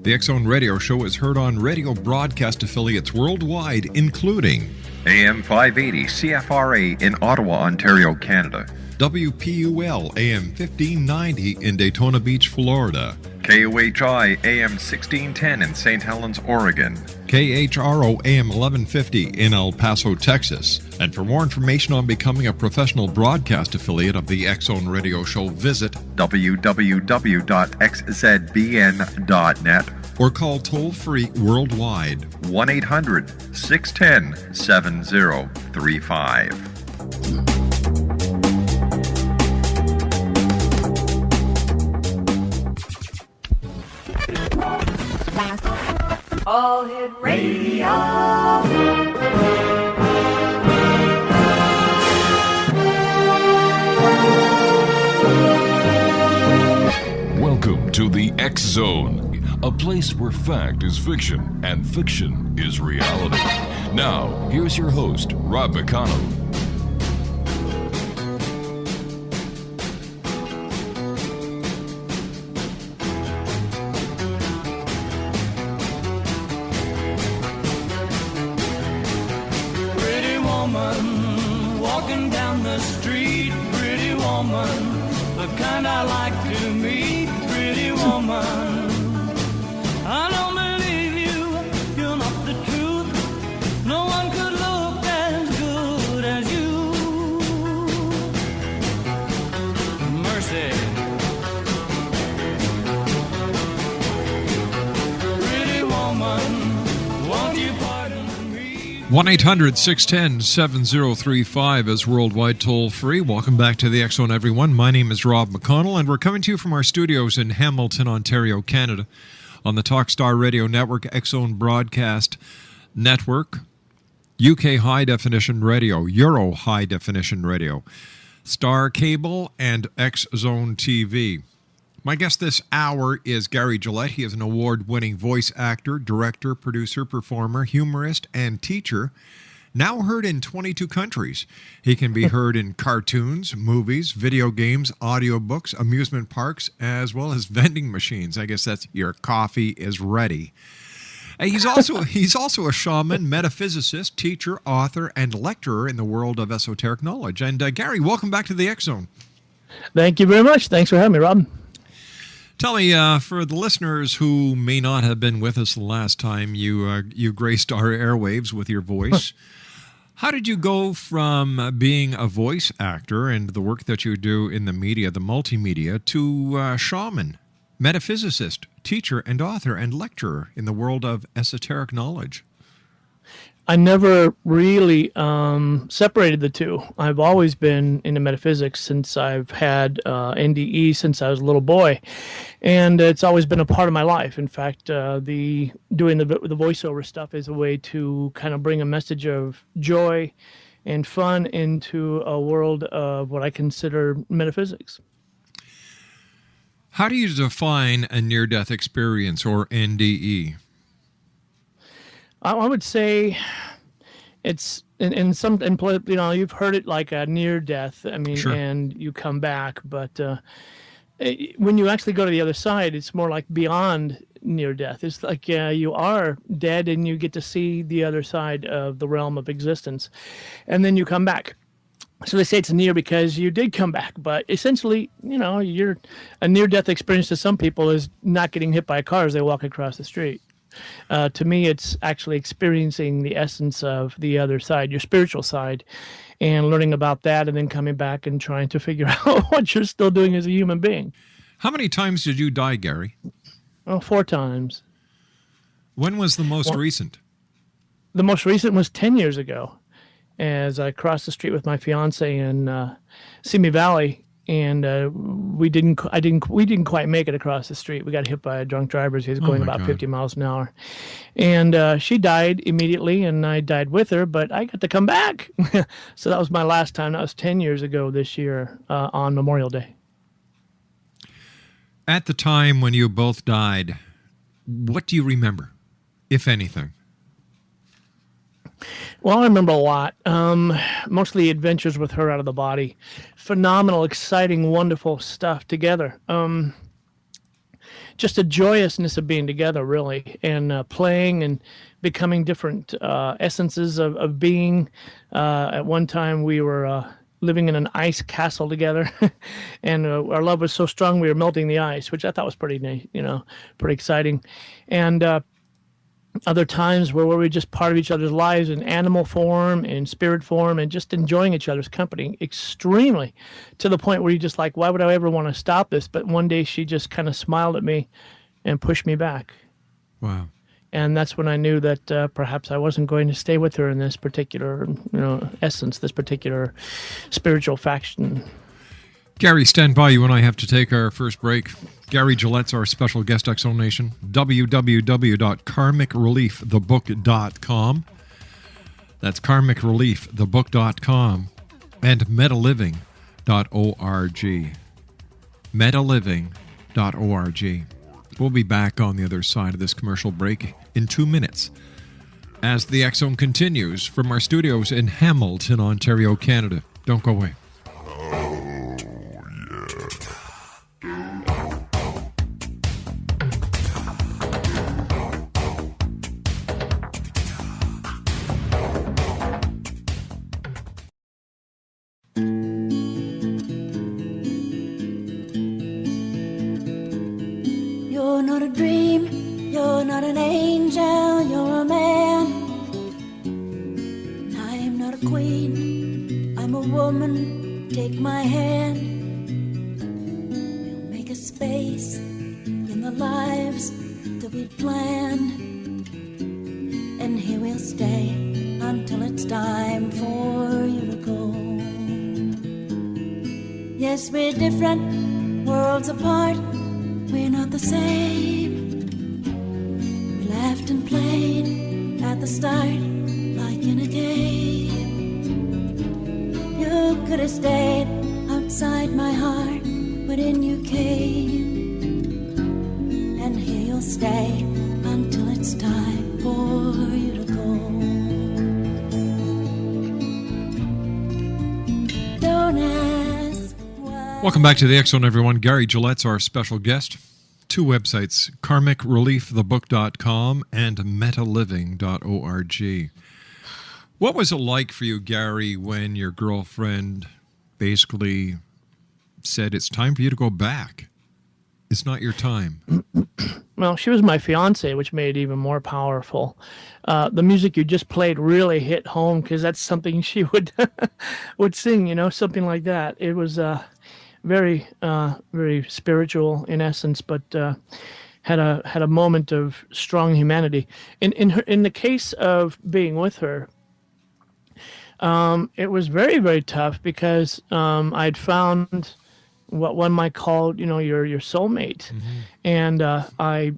The X Zone Radio Show is heard on radio broadcast affiliates worldwide, including AM 580 CFRA in Ottawa, Ontario, Canada. WPUL AM 1590 in Daytona Beach, Florida. KOHI AM 1610 in St. Helens, Oregon. KHRO AM 1150 in El Paso, Texas. And for more information on becoming a professional broadcast affiliate of the X Zone Radio Show, visit www.xzbn.net or call toll-free worldwide 1-800-610-7035. All Hit Radio. Welcome to the X Zone, a place where fact is fiction and fiction is reality. Now, here's your host, Rob McConnell. One 1-800-610-7035 is worldwide toll-free. Welcome back to the X Zone, everyone. My name is Rob McConnell, and we're coming to you from our studios in Hamilton, Ontario, Canada, on the Talkstar Radio Network, X Zone Broadcast Network, UK High Definition Radio, Euro High Definition Radio, Star Cable, and X Zone TV. My guest this hour is Gary Gillette. He is an award-winning voice actor, director, producer, performer, humorist, and teacher, now heard in 22 countries. He can be heard in cartoons, movies, video games, audiobooks, amusement parks, as well as vending machines. I guess that's your coffee is ready. He's also a shaman, metaphysicist, teacher, author, and lecturer in the world of esoteric knowledge. And Gary, welcome back to the X Zone. Thank you very much. Thanks for having me, Rob. Tell me, for the listeners who may not have been with us the last time you graced our airwaves with your voice, how did you go from being a voice actor and the work that you do in the media, the multimedia, to shaman, metaphysicist, teacher, and author and lecturer in the world of esoteric knowledge? I never really separated the two. I've always been into metaphysics since I've had NDE since I was a little boy, and it's always been a part of my life. In fact, doing the voiceover stuff is a way to kind of bring a message of joy and fun into a world of what I consider metaphysics. How do you define a near-death experience, or NDE? I would say it's in you've heard it like a near death. I mean, sure. And you come back, but when you actually go to the other side, it's more like beyond near death. It's like you are dead and you get to see the other side of the realm of existence, and then you come back. So they say it's near because you did come back, but essentially, a near-death experience to some people is not getting hit by a car as they walk across the street. To me, it's actually experiencing the essence of the other side, your spiritual side, and learning about that, and then coming back and trying to figure out what you're still doing as a human being. How many times did you die, Gary? 4 times. When was the most recent? The most recent was 10 years ago, as I crossed the street with my fiance in Simi Valley. And we didn't quite make it across the street. We got hit by a drunk driver. He was going about 50 miles an hour. And she died immediately, and I died with her, but I got to come back. So that was my last time. That was 10 years ago this year on Memorial Day. At the time when you both died, what do you remember, if anything? Well, I remember a lot. Mostly adventures with her out of the body. Phenomenal, exciting, wonderful stuff together. just a joyousness of being together, really, and playing and becoming different essences of being. At one time, we were living in an ice castle together, and our love was so strong we were melting the ice, which I thought was pretty neat, pretty exciting. And other times where we were just part of each other's lives in animal form, in spirit form, and just enjoying each other's company extremely, to the point where you just like, why would I ever want to stop this? But one day she just kind of smiled at me and pushed me back. Wow. And that's when I knew that perhaps I wasn't going to stay with her in this particular, essence, this particular spiritual faction. Gary, stand by. You and I have to take our first break. Gary Gillette's our special guest, Exo Nation. www.karmicreliefthebook.com. That's karmicreliefthebook.com and metaliving.org. metaliving.org. We'll be back on the other side of this commercial break in 2 minutes as the X Zone continues from our studios in Hamilton, Ontario, Canada. Don't go away. You're not a dream, you're not an angel, you're a man. I'm not a queen, I'm a woman, take my hand. We'll make a space in the lives that we planned, and here we'll stay until it's time for you to go. Yes, we're different, worlds apart, we're not the same. We laughed and played at the start like in a game. You could have stayed outside my heart, but in you came. And here you'll stay until it's time for you to go. Don't ask why. Welcome back to the X Zone, everyone. Gary Gillette's our special guest. 2 websites, karmicreliefthebook.com and metaliving.org. What was it like for you, Gary, when your girlfriend basically said, it's time for you to go back? It's not your time. Well, she was my fiance, which made it even more powerful. The music you just played really hit home because that's something she would sing, something like that. It was very, very spiritual in essence, but had a moment of strong humanity. In the case of being with her, it was very, very tough because I'd found what one might call, your soulmate, and I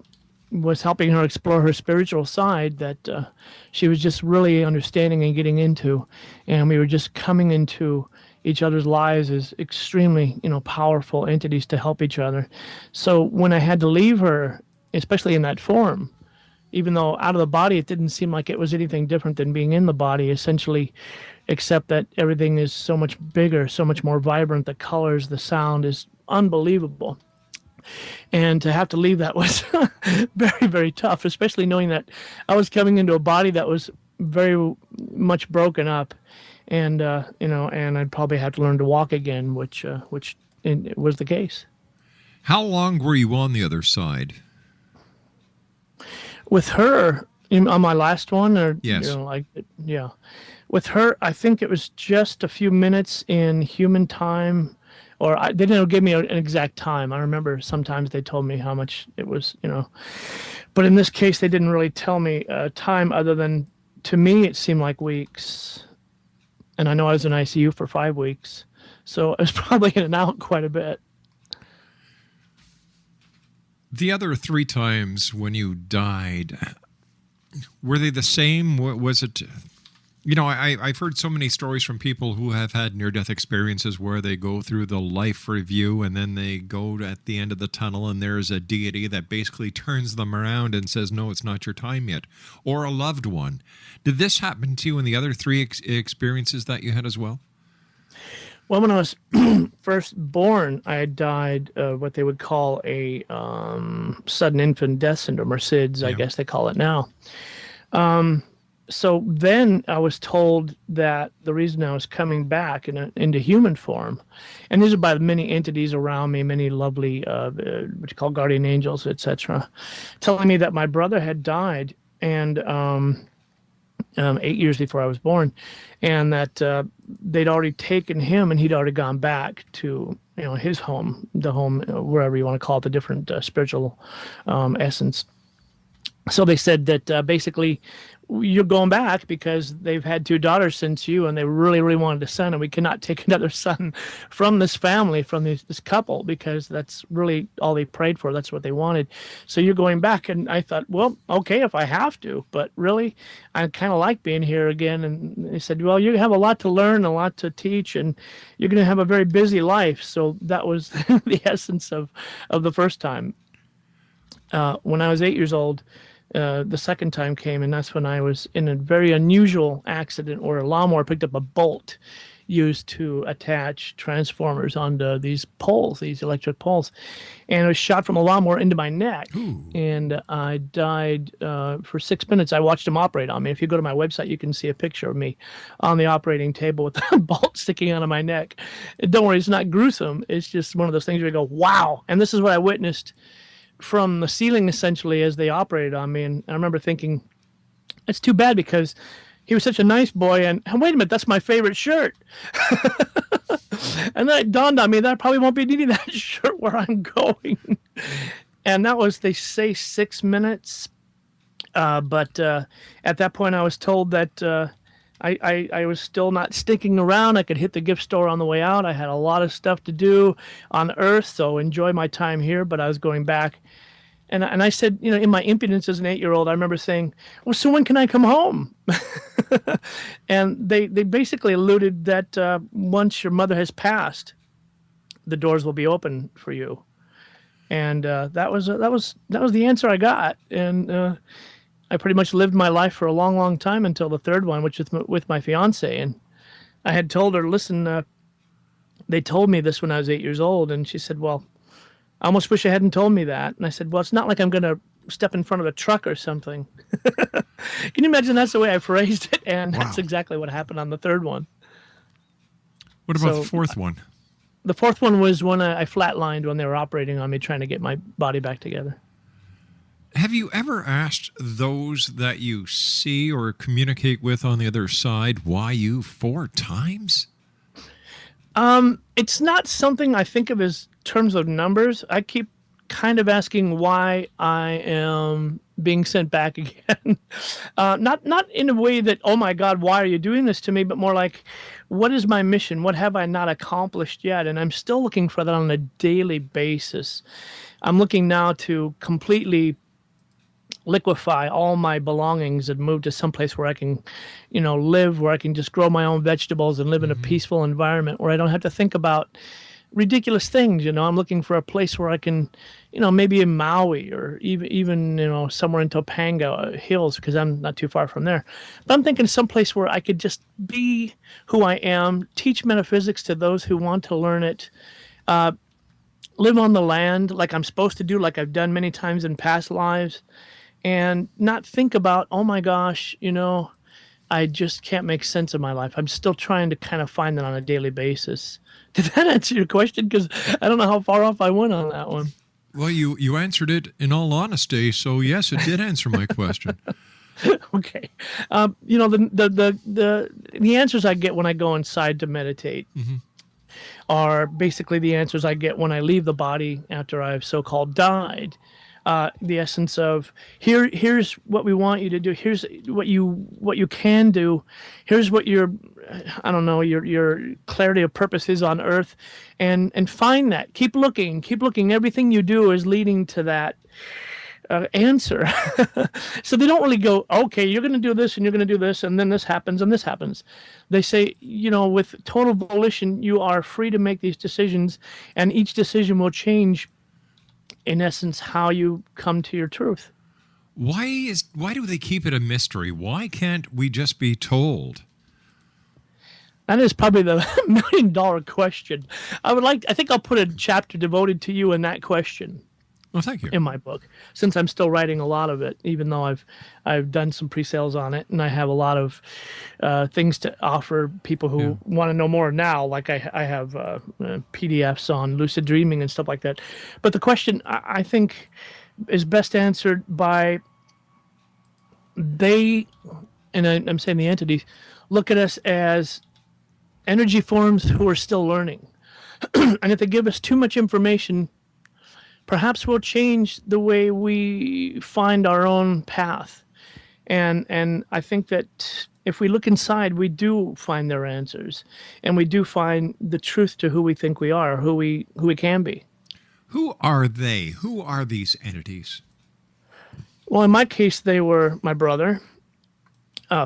was helping her explore her spiritual side that she was just really understanding and getting into, and we were just coming into each other's lives as extremely, powerful entities to help each other. So when I had to leave her, especially in that form, even though out of the body, it didn't seem like it was anything different than being in the body, essentially, except that everything is so much bigger, so much more vibrant. The colors, the sound is unbelievable. And to have to leave that was very, very tough, especially knowing that I was coming into a body that was very much broken up. And, and I'd probably have to learn to walk again, which was the case. How long were you on the other side? With her, on my last one, or yes, yeah. With her, I think it was just a few minutes in human time, or they didn't give me an exact time. I remember sometimes they told me how much it was, but in this case, they didn't really tell me time other than, to me, it seemed like weeks. And I know I was in ICU for 5 weeks, so I was probably in and out quite a bit. The other 3 times when you died, were they the same? Was it, I've heard so many stories from people who have had near-death experiences where they go through the life review and then they go at the end of the tunnel and there's a deity that basically turns them around and says, no, it's not your time yet, or a loved one. Did this happen to you in the other 3 experiences that you had as well? Well, when I was first born, I had died of what they would call a sudden infant death syndrome, or SIDS, I guess they call it now. So then I was told that the reason I was coming back into human form, and these are by many entities around me, many lovely, what you call guardian angels, etc., telling me that my brother had died, and 8 years before I was born, and that they'd already taken him, and he'd already gone back to his home, the home, wherever you want to call it, the different spiritual essence. So they said that basically you're going back because they've had 2 daughters since you, and they really, really wanted a son, and we cannot take another son from this family, from this couple, because that's really all they prayed for. That's what they wanted. So you're going back. And I thought, well, okay, if I have to, but really, I kind of like being here again. And they said, well, you have a lot to learn, a lot to teach, and you're going to have a very busy life. So that was the essence of the first time. When I was 8 years old, the second time came, and that's when I was in a very unusual accident where a lawnmower picked up a bolt used to attach transformers onto these poles, these electric poles, and it was shot from a lawnmower into my neck. Ooh. And I died for 6 minutes. I watched him operate on me. If you go to my website, you can see a picture of me on the operating table with a bolt sticking out of my neck. And don't worry, it's not gruesome. It's just one of those things where you go, wow. And this is what I witnessed from the ceiling, essentially, as they operated on me. And I remember thinking, it's too bad because he was such a nice boy. And wait a minute, that's my favorite shirt. And then it dawned on me that I probably won't be needing that shirt where I'm going. And that was, they say, 6 minutes. But at that point, I was told that I was still not sticking around. I could hit the gift store on the way out. I had a lot of stuff to do on Earth, so enjoy my time here, but I was going back. And I said, in my impudence as an 8-year-old, I remember saying, well, so when can I come home? And they basically alluded that once your mother has passed, the doors will be open for you. And that was the answer I got. And I pretty much lived my life for a long, long time until the third one, which was with my fiance. And I had told her, listen, they told me this when I was 8 years old. And she said, well, I almost wish I hadn't told me that. And I said, well, it's not like I'm going to step in front of a truck or something. Can you imagine that's the way I phrased it? And wow. That's exactly what happened on the third one. What about the fourth one? The fourth one was when I flatlined when they were operating on me, trying to get my body back together. Have you ever asked those that you see or communicate with on the other side why you 4 times? It's not something I think of as terms of numbers. I keep kind of asking why I am being sent back again. Not in a way that, oh my God, why are you doing this to me? But more like, what is my mission? What have I not accomplished yet? And I'm still looking for that on a daily basis. I'm looking now to completely liquefy all my belongings and move to someplace where I can, live, where I can just grow my own vegetables and live in a peaceful environment where I don't have to think about ridiculous things. I'm looking for a place where I can, maybe in Maui or even somewhere in Topanga Hills, because I'm not too far from there. But I'm thinking someplace where I could just be who I am, teach metaphysics to those who want to learn it, live on the land like I'm supposed to do, like I've done many times in past lives, and not think about, oh my gosh, I just can't make sense of my life. I'm still trying to kind of find that on a daily basis. Did that answer your question? Because I don't know how far off I went on that one. Well, you answered it in all honesty, so yes, it did answer my question. Okay. The answers I get when I go inside to meditate are basically the answers I get when I leave the body after I've so-called died. The essence of here's what we want you to do. Here's what you can do. Here's what your clarity of purpose is on Earth, and find that. Keep looking. Everything you do is leading to that answer. So they don't really go, okay, you're going to do this and you're going to do this, and then this happens and this happens. They say, with total volition, you are free to make these decisions, and each decision will change, in essence, how you come to your truth. Why do they keep it a mystery? Why can't we just be told? That is probably the $1 million question. I think I'll put a chapter devoted to you in that question. Well, thank you. In my book, since I'm still writing a lot of it, even though I've done some pre-sales on it, and I have a lot of things to offer people who want to know more now. Like I have PDFs on lucid dreaming and stuff like that. But the question I think is best answered by I'm saying the entities, look at us as energy forms who are still learning. And if they give us too much information, perhaps we'll change the way we find our own path. And I think that if we look inside, we do find their answers, and we do find the truth to who we think we are, who we can be. Who are they? Who are these entities? Well, in my case, they were my brother,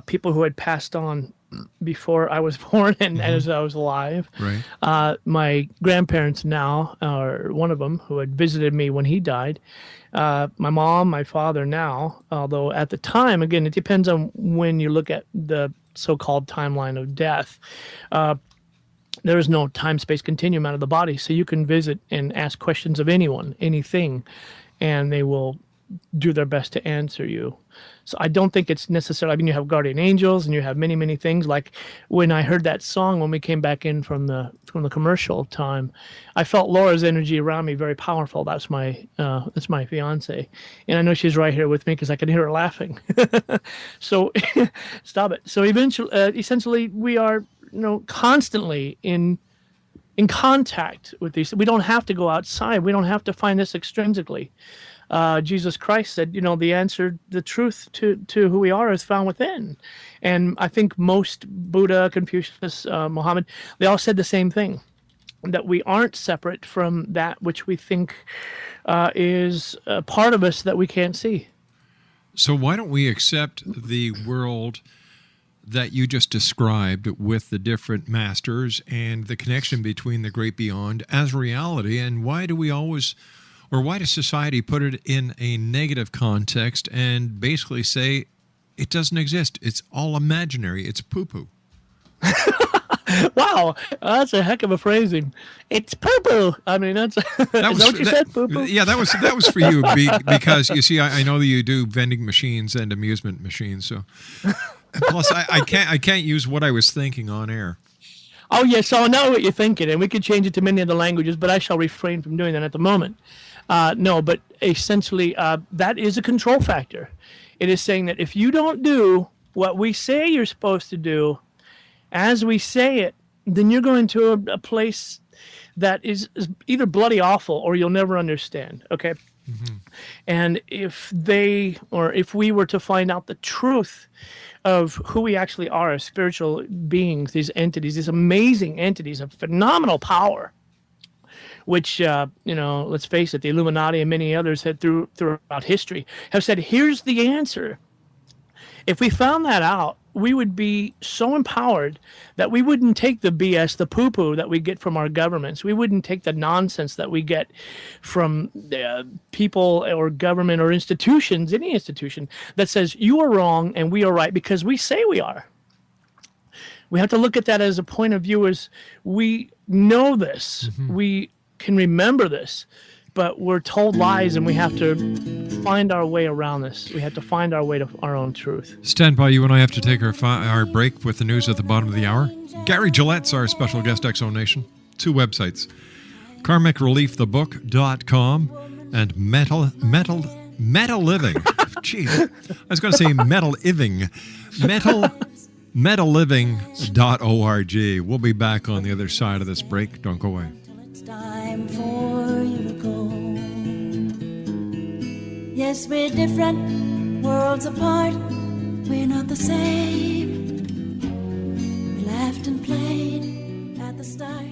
people who had passed on before I was born and as I was alive. Right. My grandparents now, or one of them who had visited me when he died. My mom, my father now, although at the time, again, it depends on when you look at the so-called timeline of death. There is no time-space continuum out of the body, so you can visit and ask questions of anyone, anything, and they will do their best to answer you. So I don't think it's necessarily, you have guardian angels and you have many, many things. Like when I heard that song, when we came back in from the commercial time, I felt Laura's energy around me very powerful. That's my fiance. And I know she's right here with me because I can hear her laughing. So stop it. So essentially we are, constantly in contact with these. We don't have to go outside. We don't have to find this extrinsically. Jesus Christ said, the answer, the truth to who we are is found within. And I think most Buddha, Confucius, Muhammad, they all said the same thing, that we aren't separate from that which we think is a part of us that we can't see. So why don't we accept the world that you just described with the different masters and the connection between the great beyond as reality? And why does society put it in a negative context and basically say it doesn't exist? It's all imaginary. It's poo-poo. Wow, that's a heck of a phrasing. It's poo-poo. I mean, is that what you said, poo-poo? Yeah, that was for you because, you see, I know that you do vending machines and amusement machines. So, plus, I can't use what I was thinking on air. Oh, yes, so I know what you're thinking, and we could change it to many other languages, but I shall refrain from doing that at the moment. No, but essentially, that is a control factor. It is saying that if you don't do what we say you're supposed to do, as we say it, then you're going to a place that is either bloody awful or you'll never understand, okay? Mm-hmm. And if we were to find out the truth of who we actually are as spiritual beings, these entities, these amazing entities of phenomenal power, which, let's face it, the Illuminati and many others had throughout history have said, here's the answer. If we found that out, we would be so empowered that we wouldn't take the BS, the poo-poo that we get from our governments. We wouldn't take the nonsense that we get from people or government or institutions, any institution, that says you are wrong and we are right because we say we are. We have to look at that as a point of view as we know this. Mm-hmm. We can remember this, but we're told lies and we have to find our way around this. We have to find our way to our own truth. Stand by. You and I have to take our break with the news at the bottom of the hour. Gary Gillette's our special guest, Exo Nation. 2 websites, karmicreliefthebook.com and metal living. Jeez, I was going to say metal living. Metalliving.org. We'll be back on the other side of this break. Don't go away. It's time for you to go. Yes, we're different, worlds apart. We're not the same. We laughed and played at the start.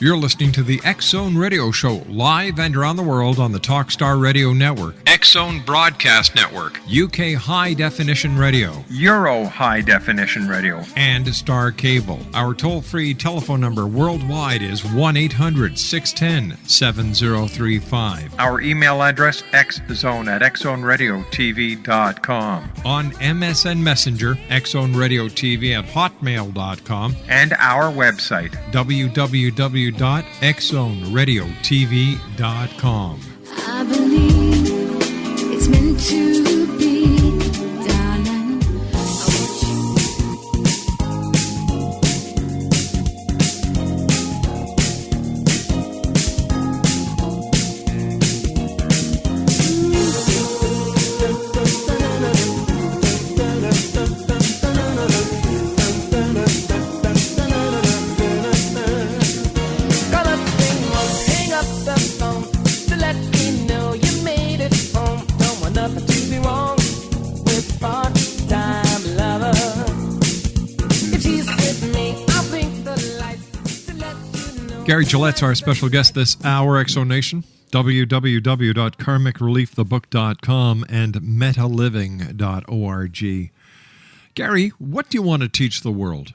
You're listening to the X Zone Radio Show, live and around the world on the Talkstar Radio Network, X Zone Broadcast Network, UK High Definition Radio, Euro High Definition Radio, and Star Cable. Our toll-free telephone number worldwide is 1-800-610-7035. Our email address, xzone@xzoneradiotv.com. On MSN Messenger, xzoneradiotv@hotmail.com. And our website, www.xzoneradiotv.com. I believe it's meant to be, darling. Gary Gillette's our special guest this hour, Exonation. www.karmicreliefthebook.com and metaliving.org. Gary, what do you want to teach the world?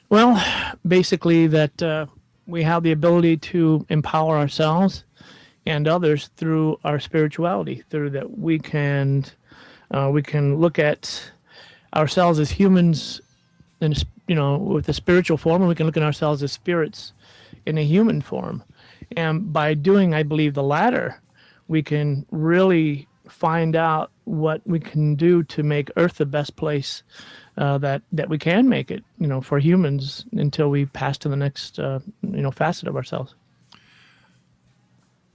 Well, basically that we have the ability to empower ourselves and others through our spirituality, through that we can look at ourselves as humans and, with a spiritual form, and we can look at ourselves as spirits in a human form. And by doing, I believe, the latter, we can really find out what we can do to make Earth the best place that we can make it, for humans until we pass to the next, facet of ourselves.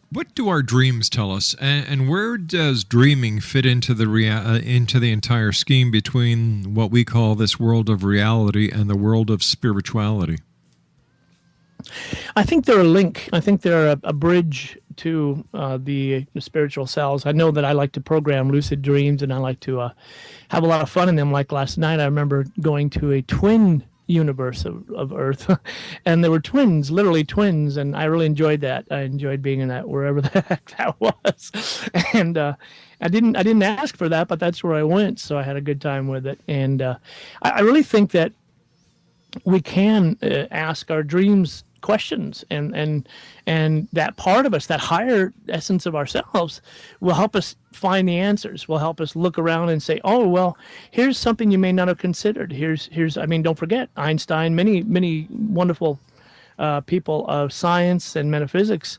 What do our dreams tell us, and where does dreaming fit into the entire scheme between what we call this world of reality and the world of spirituality? I think they're a link. I think they're a bridge to the spiritual selves. I know that I like to program lucid dreams, and I like to have a lot of fun in them. Like last night, I remember going to a twin universe of Earth, and there were twins, literally twins, and I really enjoyed that. I enjoyed being in that, wherever the heck that was. And I didn't ask for that, but that's where I went, so I had a good time with it. And I really think that we can ask our dreams questions, and that part of us, that higher essence of ourselves, will help us find the answers, will help us look around and say, oh, well, here's something you may not have considered. Here's don't forget Einstein, many wonderful people of science and metaphysics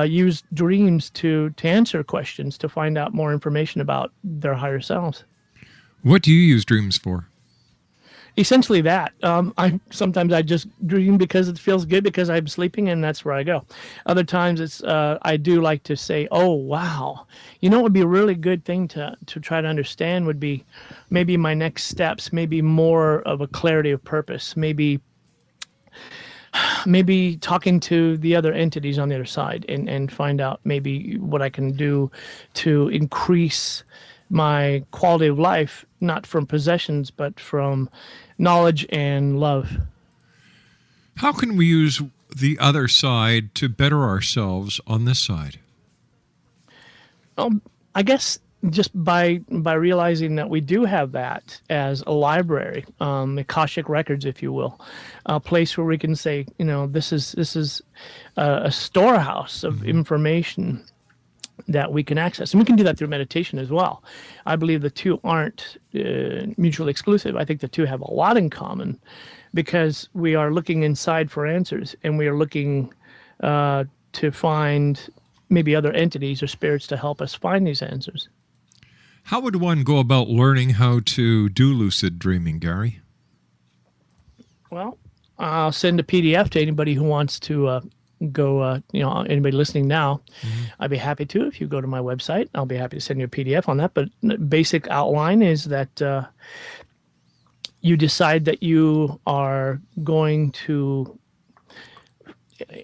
used dreams to answer questions, to find out more information about their higher selves. What do you use dreams for? Essentially that. Sometimes I just dream because it feels good, because I'm sleeping, and that's where I go. Other times it's I do like to say, oh, wow. What would be a really good thing to try to understand would be maybe my next steps, maybe more of a clarity of purpose, maybe talking to the other entities on the other side and find out maybe what I can do to increase my quality of life, not from possessions, but from knowledge and love. How can we use the other side to better ourselves on this side? I guess just by realizing that we do have that as a library, Akashic records, if you will, a place where we can say, this is a storehouse of information that we can access. And we can do that through meditation as well. I believe the two aren't mutually exclusive. I think the two have a lot in common, because we are looking inside for answers, and we are looking to find maybe other entities or spirits to help us find these answers. How would one go about learning how to do lucid dreaming, Gary? Well, I'll send a PDF to anybody who wants to go, anybody listening now. Mm-hmm. I'd be happy to. If you go to my website, I'll be happy to send you a PDF on that. But the basic outline is that you decide that you are going to,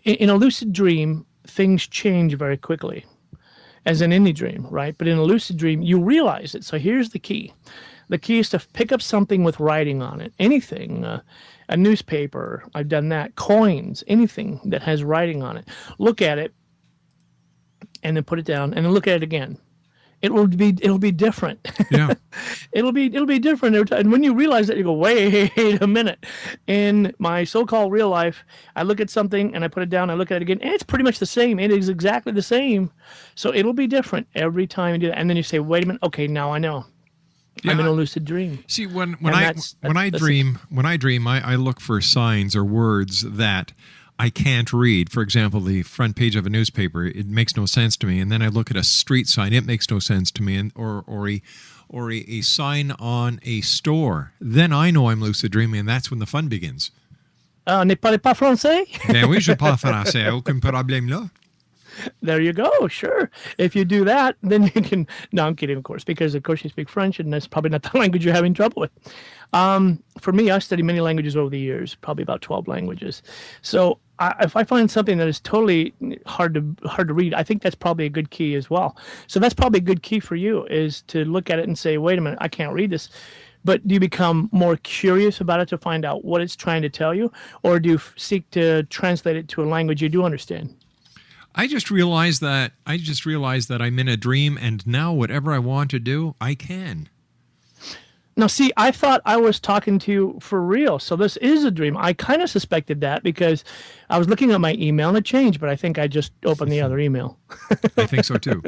in a lucid dream, things change very quickly, as in any dream, right? But in a lucid dream, you realize it. So here's the key. The key is to pick up something with writing on it. Anything, a newspaper, I've done that, coins, anything that has writing on it. Look at it and then put it down and then look at it again. It'll be different. Yeah. it'll be different every time. And when you realize that, you go, wait a minute. In my so-called real life, I look at something and I put it down, I look at it again, and it's pretty much the same. It is exactly the same. So it'll be different every time you do that. And then you say, wait a minute, okay, now I know. Yeah. I'm in a lucid dream. See, when I dream, I look for signs or words that I can't read. For example, the front page of a newspaper, it makes no sense to me. And then I look at a street sign, it makes no sense to me. And or a sign on a store. Then I know I'm lucid dreaming, and that's when the fun begins. Ne parlez pas français? Ben oui, je parle français. Aucun problème là. There you go. Sure. If you do that, then you can. No, I'm kidding, of course, because of course you speak French, and that's probably not the language you're having trouble with. For me, I studied many languages over the years, probably about 12 languages. So if I find something that is totally hard to read, I think that's probably a good key as well. So that's probably a good key for you, is to look at it and say, wait a minute, I can't read this. But do you become more curious about it to find out what it's trying to tell you, or do you seek to translate it to a language you do understand? I just realized that I'm in a dream, and now whatever I want to do, I can. Now, see, I thought I was talking to you for real, so this is a dream. I kind of suspected that because I was looking at my email and it changed, but I think I just opened the other email. I think so too.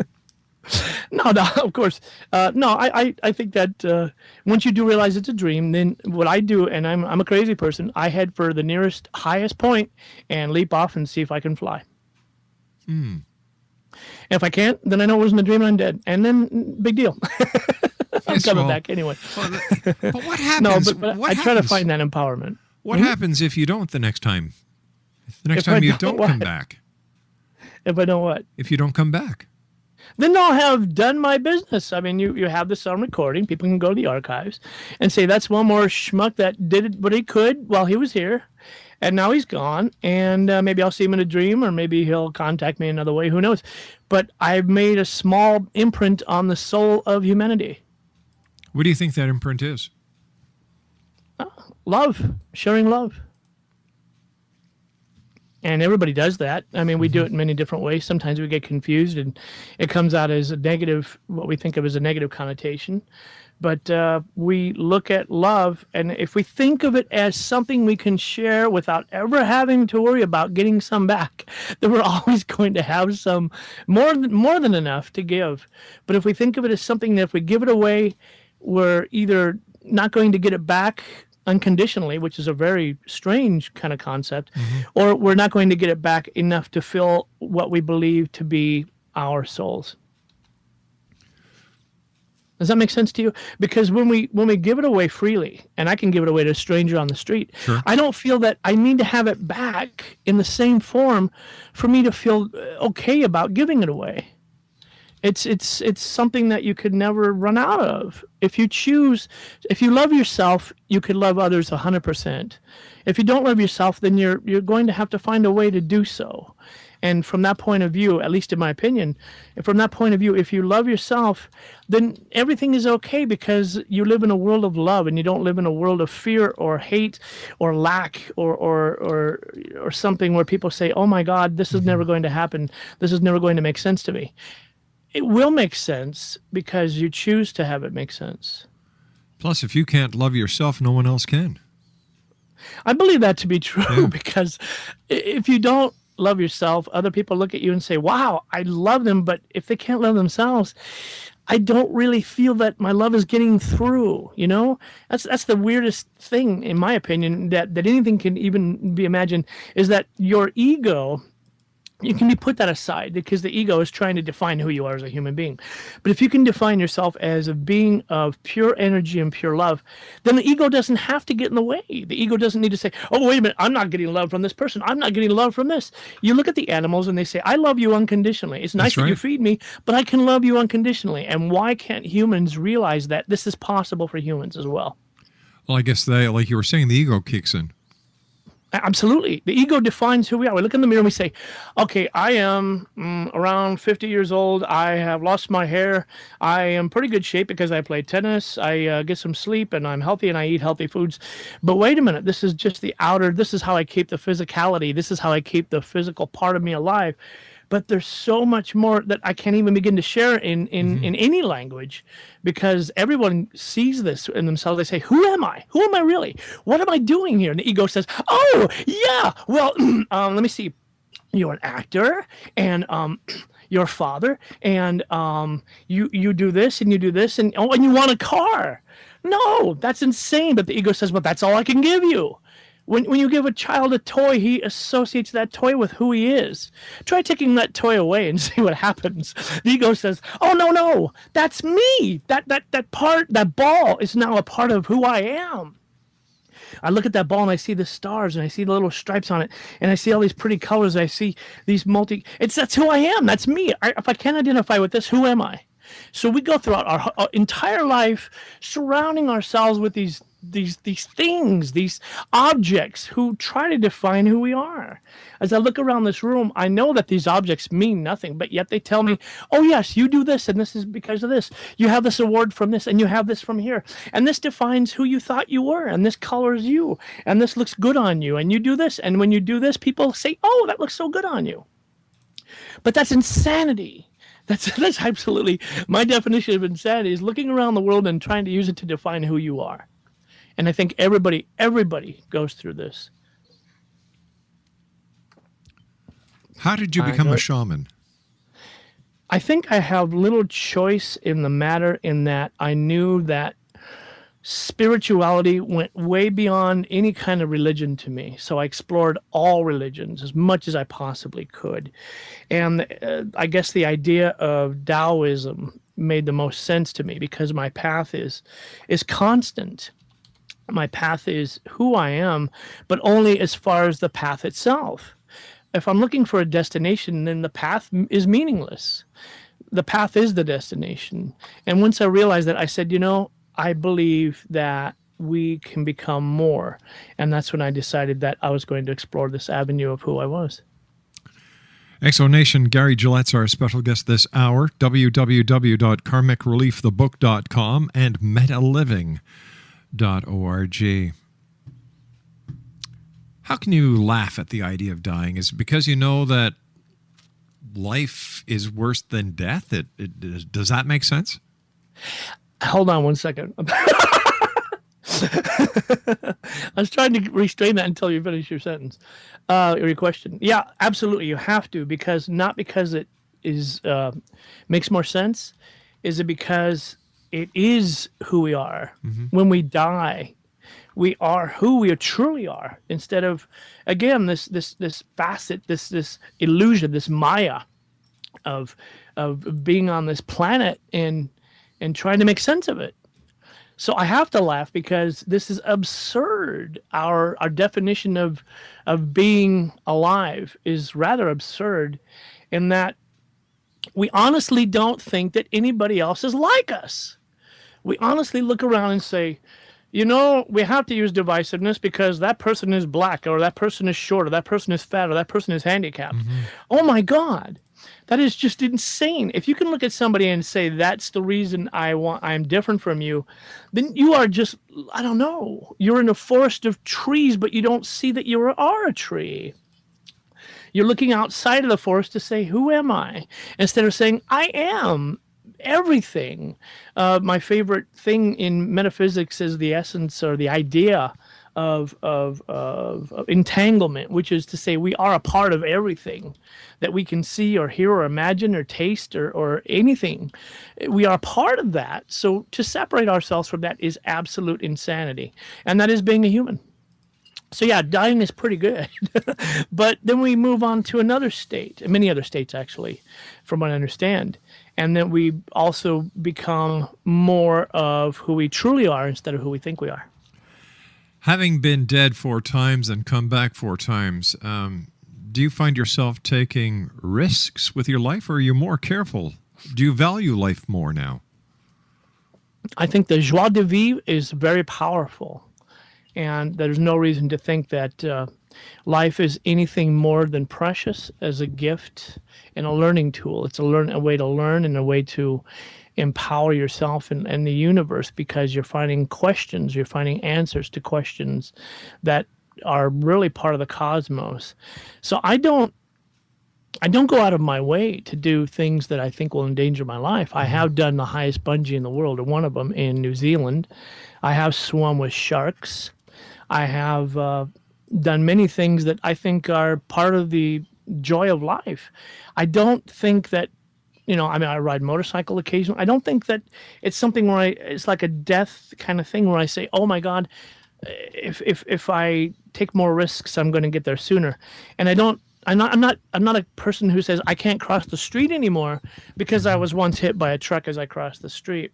No, of course. No, I think that once you do realize it's a dream, then what I do, and I'm a crazy person, I head for the nearest highest point and leap off and see if I can fly. If I can't, then I know it wasn't a dream and I'm dead. And then, big deal. I'm coming back anyway. But what happens? I try to find that empowerment. What happens if you don't the next time? The next time you don't come back? If I don't what? If you don't come back? Then I'll have done my business. I mean, you have this on recording. People can go to the archives and say, that's one more schmuck that did what he could while he was here. And now he's gone, and maybe I'll see him in a dream, or maybe he'll contact me another way. Who knows? But I've made a small imprint on the soul of humanity. What do you think that imprint is? Love. Sharing love. And everybody does that. I mean, we do it in many different ways. Sometimes we get confused, and it comes out as a negative, what we think of as a negative connotation. But we look at love, and if we think of it as something we can share without ever having to worry about getting some back, then we're always going to have some more than enough to give. But if we think of it as something that if we give it away, we're either not going to get it back unconditionally, which is a very strange kind of concept, or we're not going to get it back enough to fill what we believe to be our souls. Does that make sense to you? Because when we give it away freely, and I can give it away to a stranger on the street, sure, I don't feel that I need to have it back in the same form for me to feel okay about giving it away. It's something that you could never run out of. If you love yourself, you could love others 100%. If you don't love yourself, then you're going to have to find a way to do so. And from that point of view, at least in my opinion, from that point of view, if you love yourself, then everything is okay because you live in a world of love and you don't live in a world of fear or hate or lack or something where people say, oh my God, this is never going to happen. This is never going to make sense to me. It will make sense because you choose to have it make sense. Plus, if you can't love yourself, no one else can. I believe that to be true because if you don't love yourself, other people look at you and say, wow, I love them. But if they can't love themselves, I don't really feel that my love is getting through. You know, that's the weirdest thing, in my opinion, that anything can even be imagined, is that your ego, you can put that aside because the ego is trying to define who you are as a human being. But if you can define yourself as a being of pure energy and pure love, then the ego doesn't have to get in the way. The ego doesn't need to say, oh, wait a minute, I'm not getting love from this person. I'm not getting love from this. You look at the animals and they say, I love you unconditionally. It's nice that you feed me, but I can love you unconditionally. And why can't humans realize that this is possible for humans as well? Well, I guess like you were saying, the ego kicks in. Absolutely. The ego defines who we are. We look in the mirror and we say, okay, I am around 50 years old. I have lost my hair. I am pretty good shape because I play tennis. I get some sleep and I'm healthy and I eat healthy foods. But wait a minute. This is just the outer. This is how I keep the physicality. This is how I keep the physical part of me alive. But there's so much more that I can't even begin to share in any language, because everyone sees this in themselves. They say, who am I? Who am I really? What am I doing here? And the ego says, oh, yeah, well, let me see. You're an actor, and you're a father, and you do this, and you do this, and and you want a car. No, that's insane. But the ego says, well, that's all I can give you. When you give a child a toy, he associates that toy with who he is. Try taking that toy away and see what happens. The ego says, oh, no, that's me. That ball is now a part of who I am. I look at that ball and I see the stars and I see the little stripes on it and I see all these pretty colors. I see these that's who I am. That's me. If I can't identify with this, who am I? So we go throughout our entire life surrounding ourselves with these things, these objects who try to define who we are. As I look around this room, I know that these objects mean nothing, but yet they tell me, oh yes, you do this and this is because of this. You have this award from this and you have this from here. And this defines who you thought you were, and this colors you, and this looks good on you, and you do this. And when you do this, people say, oh, that looks so good on you. But that's insanity. That's absolutely my definition of insanity, is looking around the world and trying to use it to define who you are. And I think everybody goes through this. How did you become a shaman? I think I have little choice in the matter, in that I knew that spirituality went way beyond any kind of religion to me. So I explored all religions as much as I possibly could. And I guess the idea of Taoism made the most sense to me, because my path is constant. My path is who I am, but only as far as the path itself. If I'm looking for a destination, then the path is meaningless. The path is the destination. And once I realized that, I said, I believe that we can become more. And that's when I decided that I was going to explore this avenue of who I was. Exonation, Gary Gillette's our special guest this hour. www.karmicreliefthebook.com and metaliving.org. How can you laugh at the idea of dying? Is it because you know that life is worse than death? Does that make sense? Hold on one second. I was trying to restrain that until you finish your sentence, your question. Yeah, absolutely. You have to, not because it is makes more sense. Is it because it is who we are? Mm-hmm. When we die, we are who we truly are. Instead of, again, this facet, this illusion, this Maya of being on this planet and trying to make sense of it. So I have to laugh because this is absurd. Our definition of being alive is rather absurd, in that we honestly don't think that anybody else is like us. We honestly look around and say, we have to use divisiveness because that person is black, or that person is short, or that person is fat, or that person is handicapped. Mm-hmm. Oh my God. That is just insane. If you can look at somebody and say, that's the reason I'm different from you, then you are just, I don't know, you're in a forest of trees, but you don't see that you are a tree. You're looking outside of the forest to say, who am I? Instead of saying, I am everything. My favorite thing in metaphysics is the essence, or the idea of entanglement, which is to say we are a part of everything that we can see or hear or imagine or taste or anything. We are part of that. So to separate ourselves from that is absolute insanity. And that is being a human. So yeah, dying is pretty good. But then we move on to another state, many other states actually, from what I understand. And then we also become more of who we truly are instead of who we think we are. Having been dead 4 times and come back 4 times, do you find yourself taking risks with your life, or are you more careful? Do you value life more now? I think the joie de vivre is very powerful. And there's no reason to think that life is anything more than precious as a gift and a learning tool. It's a way to learn and a way to empower yourself and the universe, because you're finding questions, you're finding answers to questions that are really part of the cosmos. So I don't go out of my way to do things that I think will endanger my life. I have done the highest bungee in the world, or one of them, in New Zealand. I have swum with sharks. I have done many things that I think are part of the joy of life. I don't think that, I ride motorcycle occasionally. I don't think that it's something where it's like a death kind of thing where I say, oh my God, if I take more risks, I'm going to get there sooner. And I'm not a person who says I can't cross the street anymore because I was once hit by a truck as I crossed the street.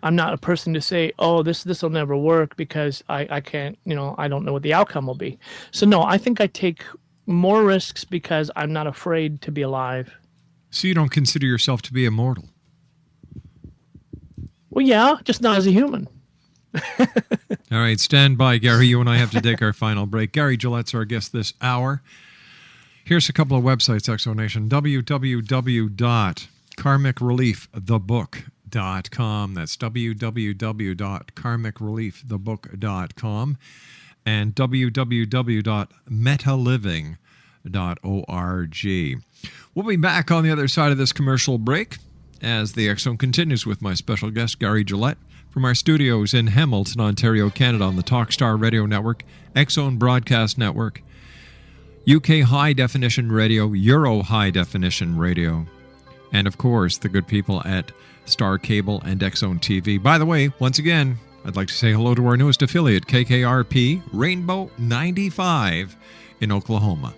I'm not a person to say, oh, this will never work because I can't, I don't know what the outcome will be. So no, I think I take more risks because I'm not afraid to be alive. So you don't consider yourself to be immortal? Well, yeah, just not as a human. All right, stand by, Gary. You and I have to take our final break. Gary Gillette's our guest this hour. Here's a couple of websites, Exonation. www.karmicreliefthebook.com. That's www.karmicreliefthebook.com. And www.metaliving.org. We'll be back on the other side of this commercial break as the X Zone continues with my special guest, Gary Gillette, from our studios in Hamilton, Ontario, Canada, on the Talkstar Radio Network, X Zone Broadcast Network, UK High Definition Radio, Euro High Definition Radio, and of course, the good people at Star Cable and X Zone TV. By the way, once again, I'd like to say hello to our newest affiliate, KKRP, Rainbow 95 in Oklahoma.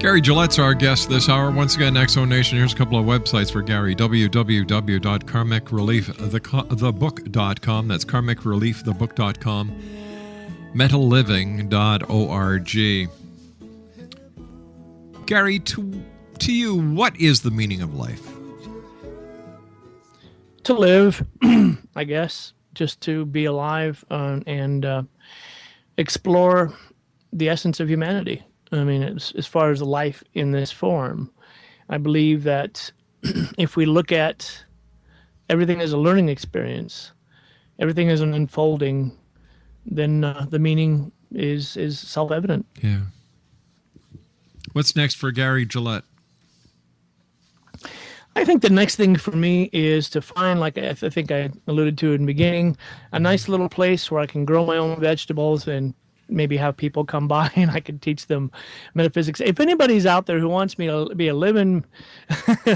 Gary Gillette's our guest this hour. Once again, Exo Nation, here's a couple of websites for Gary. www.karmicreliefthebook.com. That's karmicreliefthebook.com. metaliving.org. Gary, to you, what is the meaning of life? To live, I guess, just to be alive and explore the essence of humanity. I mean, as far as life in this form, I believe that if we look at everything as a learning experience, everything as an unfolding, then the meaning is self-evident. Yeah. What's next for Gary Gillette? I think the next thing for me is to find, like I think I alluded to in the beginning, a nice little place where I can grow my own vegetables and maybe have people come by and I can teach them metaphysics. If anybody's out there who wants me to be a living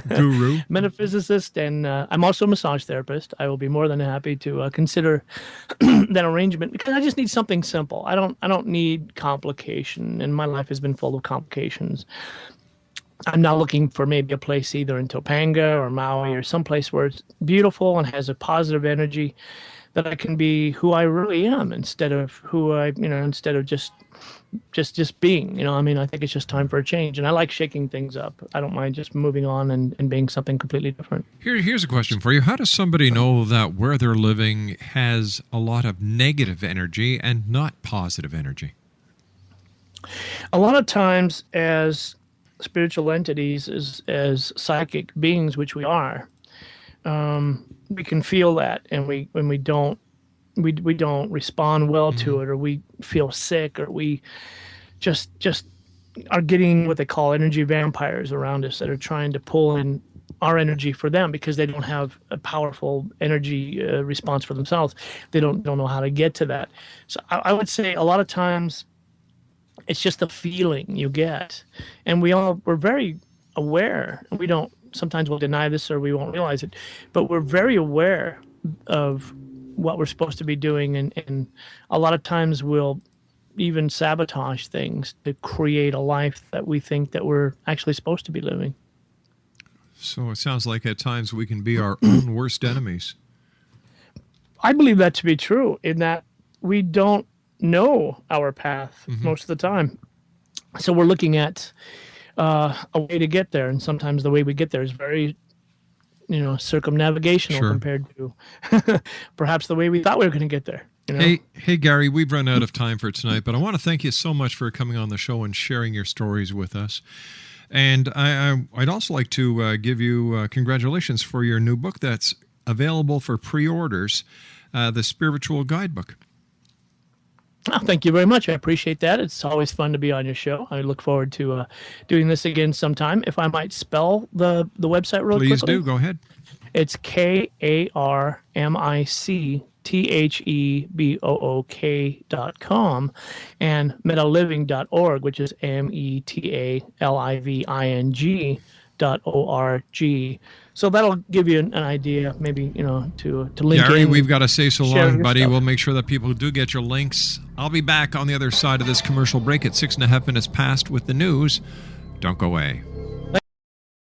guru, metaphysicist, and I'm also a massage therapist, I will be more than happy to consider that arrangement, because I just need something simple. I don't need complication, and my life has been full of complications. I'm not looking for maybe a place either in Topanga or Maui or someplace where it's beautiful and has a positive energy. that I can be who I really am instead of instead of just being, I mean, I think it's just time for a change, and I like shaking things up. I don't mind just moving on and being something completely different. Here's a question for you. How does somebody know that where they're living has a lot of negative energy and not positive energy? A lot of times, as spiritual entities, as psychic beings, which we are, we can feel that, and when we don't respond well to it, or we feel sick, or we just are getting what they call energy vampires around us that are trying to pull in our energy for them because they don't have a powerful energy response for themselves. They don't know how to get to that. So I would say a lot of times it's just the feeling you get, and we're very aware. Sometimes we'll deny this or we won't realize it, but we're very aware of what we're supposed to be doing, and a lot of times we'll even sabotage things to create a life that we think that we're actually supposed to be living. So it sounds like at times we can be our own worst enemies. I believe that to be true, in that we don't know our path most of the time. So we're looking at a way to get there, and sometimes the way we get there is very circumnavigational compared to perhaps the way we thought we were going to get there. Hey, Gary, we've run out of time for tonight, but I want to thank you so much for coming on the show and sharing your stories with us. And I'd also like to give you congratulations for your new book that's available for pre-orders, the Spiritual Guidebook. Oh, thank you very much. I appreciate that. It's always fun to be on your show. I look forward to doing this again sometime. If I might spell the website real quickly. Please do. Go ahead. It's KARMICTHEBOOK.com and metaliving.org, which is METALIVING.org. So that'll give you an idea, maybe, to link Gary, in. we've got to say so long, buddy. Stuff. We'll make sure that people do get your links. I'll be back on the other side of this commercial break at 6.5 minutes past with the news. Don't go away.